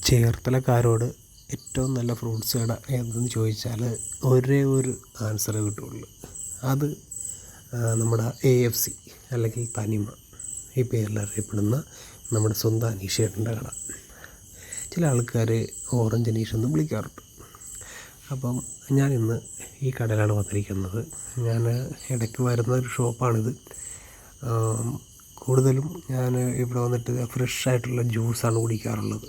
ചേർത്തലക്കാരോട് ഏറ്റവും നല്ല ഫ്രൂട്ട്സ് കട ഏതെന്ന് ചോദിച്ചാൽ ഒരേ ഒരു ആൻസറേ കിട്ടുകയുള്ളൂ. അത് നമ്മുടെ AFC അല്ലെങ്കിൽ തനിമ ഈ പേരിൽ അറിയപ്പെടുന്ന നമ്മുടെ സ്വന്തം അനീഷേട്ടൻ്റെ കട. ചില ആൾക്കാർ ഓറഞ്ച് അനീഷ് എന്ന് വിളിക്കാറുണ്ട്. അപ്പം ഞാനിന്ന് ഈ കടയിലാണ് വന്നിരിക്കുന്നത്. ഞാൻ ഇടയ്ക്ക് വരുന്ന ഒരു ഷോപ്പാണിത്. കൂടുതലും ഞാൻ ഇവിടെ വന്നിട്ട് ഫ്രഷ് ആയിട്ടുള്ള ജ്യൂസാണ് കുടിക്കാറുള്ളത്.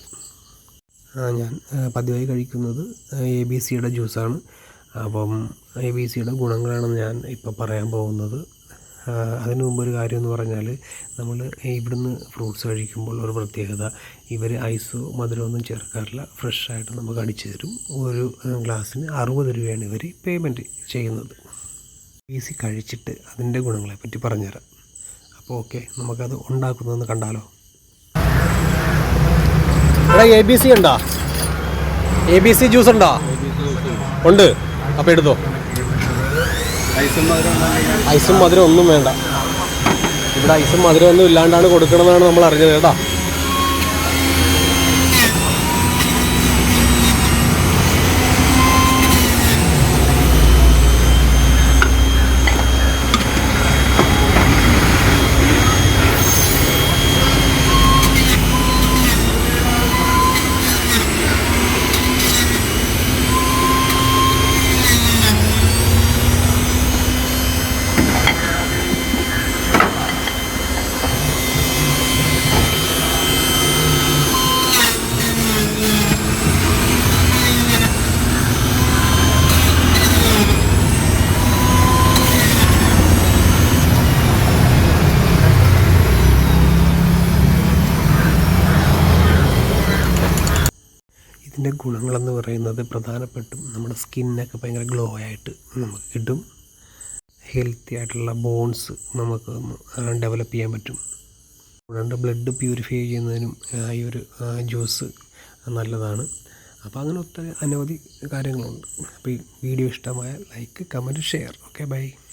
ഞാൻ പതിവായി കഴിക്കുന്നത് ABCയുടെ ജ്യൂസാണ്. അപ്പം ABCയുടെ ഗുണങ്ങളാണ് ഞാൻ ഇപ്പോൾ പറയാൻ പോകുന്നത്. അതിനു മുമ്പ് ഒരു കാര്യം എന്ന് പറഞ്ഞാൽ, നമ്മൾ ഇവിടുന്ന് ഫ്രൂട്ട്സ് കഴിക്കുമ്പോൾ ഒരു പ്രത്യേകത, ഇവർ ഐസോ മധുരമൊന്നും ചേർക്കാറില്ല. ഫ്രഷായിട്ട് നമുക്ക് അടിച്ചു തരും. ഒരു ഗ്ലാസ്സിന് 60 രൂപയാണ് ഇവർ പേയ്മെൻറ്റ് ചെയ്യുന്നത്. ABC കഴിച്ചിട്ട് അതിൻ്റെ ഗുണങ്ങളെപ്പറ്റി പറഞ്ഞുതരാം. അപ്പോൾ ഓക്കെ, നമുക്കത് ഉണ്ടാക്കുന്നതെന്ന് കണ്ടാലോ. ഇവിടെ ABC ഉണ്ടോ? ABC ജ്യൂസ് ഉണ്ടോ? ഉണ്ട്. അപ്പോൾ എടുത്തോ. ഐസും മധുരം ഒന്നും വേണ്ട. ഇവിടെ ഐസും മധുരം ഒന്നും ഇല്ലാണ്ടാണ് കൊടുക്കണമെന്നാണ് നമ്മൾ അറിഞ്ഞത് കേട്ടോ. ഇതിൻ്റെ ഗുണങ്ങളെന്ന് പറയുന്നത് പ്രധാനപ്പെട്ടും നമ്മുടെ സ്കിന്നൊക്കെ ഭയങ്കര ഗ്ലോ ആയിട്ട് നമുക്ക് കിട്ടും. ഹെൽത്തി ആയിട്ടുള്ള ബോൺസ് നമുക്ക് ഡെവലപ്പ് ചെയ്യാൻ പറ്റും. കൂടാണ്ട് ബ്ലഡ് പ്യൂരിഫൈ ചെയ്യുന്നതിനും ഈ ഒരു ജ്യൂസ് നല്ലതാണ്. അപ്പോൾ അങ്ങനെ ഒത്തിരി അനവധി കാര്യങ്ങളുണ്ട്. അപ്പോൾ ഈ വീഡിയോ ഇഷ്ടമായ like, comment, share. Okay, by.